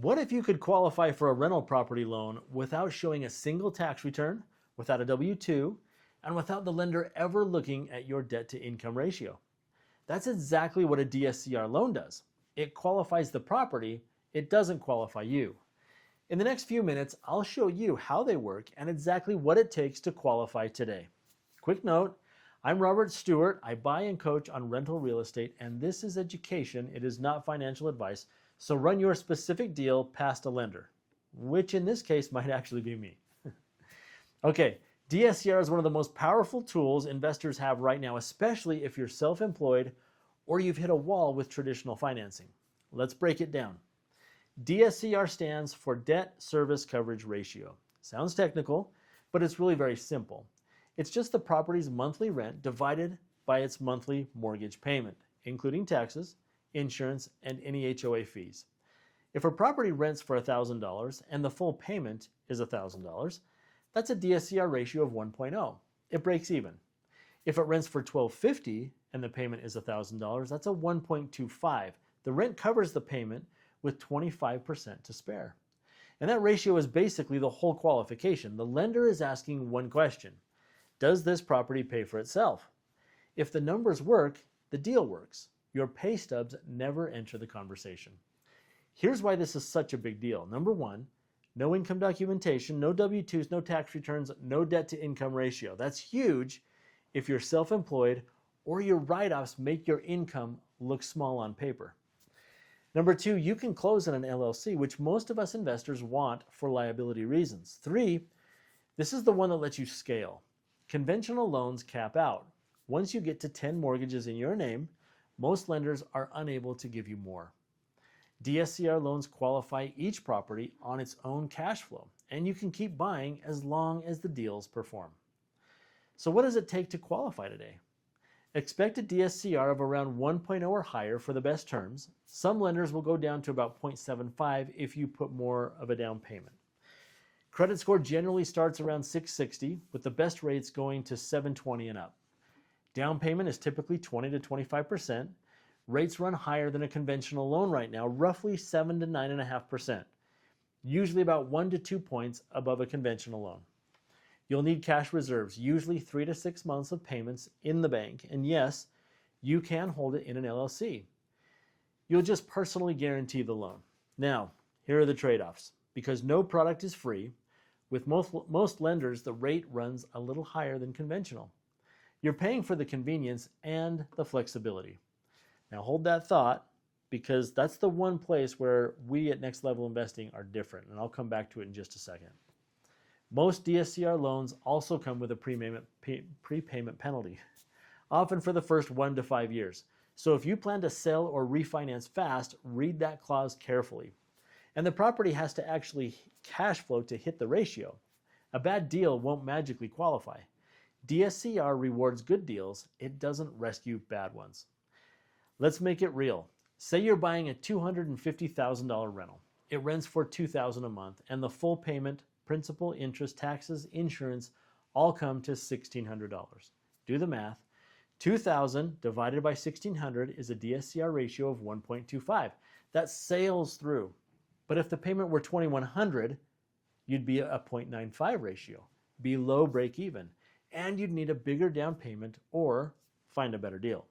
What if you could qualify for a rental property loan without showing a single tax return, without a W-2, and without the lender ever looking at your debt to income ratio? That's exactly what a DSCR loan does. It qualifies the property, it doesn't qualify you. In the next few minutes, I'll show you how they work and exactly what it takes to qualify today. Quick note, I'm Robert Stewart. I buy and coach on rental real estate, and this is education. It is not financial advice. So run your specific deal past a lender, which in this case might actually be me. Okay, DSCR is one of the most powerful tools investors have right now, especially if you're self-employed or you've hit a wall with traditional financing. Let's break it down. DSCR stands for Debt Service Coverage Ratio. Sounds technical, but it's really very simple. It's just the property's monthly rent divided by its monthly mortgage payment, including taxes, insurance, and any HOA fees. If a property rents for $1,000 and the full payment is $1,000, that's a DSCR ratio of 1.0. It breaks even. If it rents for $1,250 and the payment is $1,000, that's a 1.25. The rent covers the payment with 25% to spare. And that ratio is basically the whole qualification. The lender is asking one question: does this property pay for itself? If the numbers work, the deal works. Your pay stubs never enter the conversation. Here's why this is such a big deal. Number one, no income documentation, no W-2s, no tax returns, no debt to income ratio. That's huge if you're self-employed or your write-offs make your income look small on paper. Number two, you can close in an LLC, which most of us investors want for liability reasons. Three, this is the one that lets you scale. Conventional loans cap out. Once you get to 10 mortgages in your name, most lenders are unable to give you more. DSCR loans qualify each property on its own cash flow, and you can keep buying as long as the deals perform. So what does it take to qualify today? Expect a DSCR of around 1.0 or higher for the best terms. Some lenders will go down to about 0.75 if you put more of a down payment. Credit score generally starts around 660, with the best rates going to 720 and up. Down payment is typically 20 to 25%. Rates run higher than a conventional loan right now, roughly 7 to 9.5%, usually about 1 to 2 points above a conventional loan. You'll need cash reserves, usually 3 to 6 months of payments in the bank, and yes, you can hold it in an LLC. You'll just personally guarantee the loan. Now, here are the trade-offs. Because no product is free, with most lenders, the rate runs a little higher than conventional. You're paying for the convenience and the flexibility. Now hold that thought, because that's the one place where we at Next Level Investing are different, and I'll come back to it in just a second. Most DSCR loans also come with a prepayment penalty, often for the first 1 to 5 years. So if you plan to sell or refinance fast, read that clause carefully. And the property has to actually cash flow to hit the ratio. A bad deal won't magically qualify. DSCR rewards good deals, it doesn't rescue bad ones. Let's make it real. Say you're buying a $250,000 rental. It rents for $2,000 a month, and the full payment, principal, interest, taxes, insurance, all come to $1,600. Do the math. 2,000 divided by 1,600 is a DSCR ratio of 1.25. That sails through. But if the payment were $2,100, you'd be a 0.95 ratio, below break even, and you'd need a bigger down payment or find a better deal.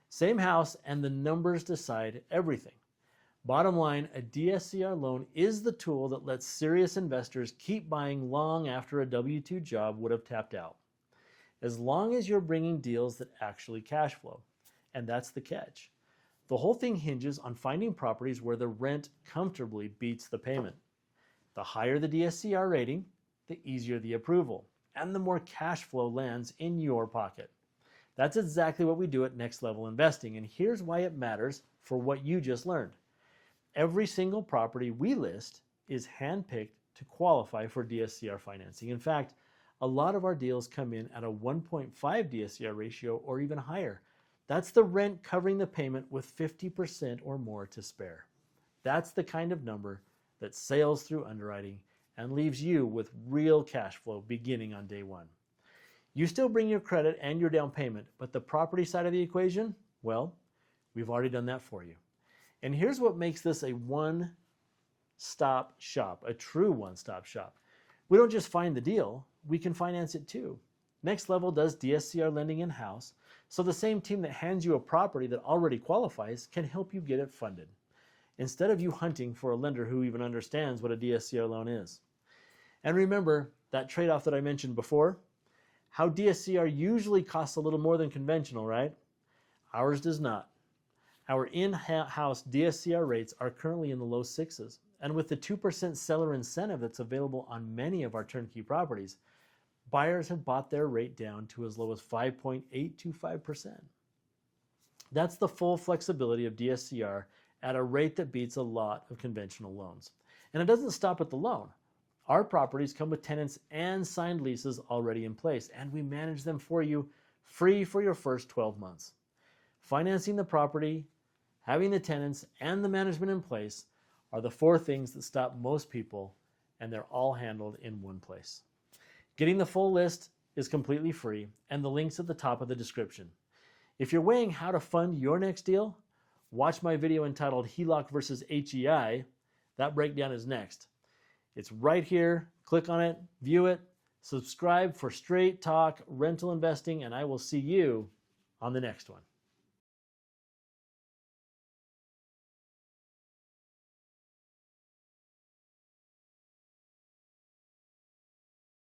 Same house, and the numbers decide everything. Bottom line, a DSCR loan is the tool that lets serious investors keep buying long after a W-2 job would have tapped out, as long as you're bringing deals that actually cash flow. And that's the catch. The whole thing hinges on finding properties where the rent comfortably beats the payment. The higher the DSCR rating, the easier the approval, and the more cash flow lands in your pocket. That's exactly what we do at Next Level Investing, and here's why it matters for what you just learned. Every single property we list is handpicked to qualify for DSCR financing. In fact, a lot of our deals come in at a 1.5 DSCR ratio or even higher. That's the rent covering the payment with 50% or more to spare. That's the kind of number that sails through underwriting and leaves you with real cash flow beginning on day one. You still bring your credit and your down payment, but the property side of the equation, well, we've already done that for you. And here's what makes this a one one-stop shop, a true one-stop shop. We don't just find the deal, we can finance it too. Next Level does DSCR lending in-house, so the same team that hands you a property that already qualifies can help you get it funded, instead of you hunting for a lender who even understands what a DSCR loan is. And remember that trade-off that I mentioned before? How DSCR usually costs a little more than conventional, right? Ours does not. Our in-house DSCR rates are currently in the low sixes, and with the 2% seller incentive that's available on many of our turnkey properties, buyers have bought their rate down to as low as 5.825%. That's the full flexibility of DSCR at a rate that beats a lot of conventional loans. And it doesn't stop at the loan. Our properties come with tenants and signed leases already in place, and we manage them for you free for your first 12 months. Financing the property, having the tenants, and the management in place are the 4 things that stop most people, and they're all handled in one place. Getting the full list is completely free, and the link's at the top of the description. If you're weighing how to fund your next deal, watch my video entitled HELOC versus HEI. That breakdown is next. It's right here. Click on it, view it, subscribe for straight talk rental investing, and I will see you on the next one.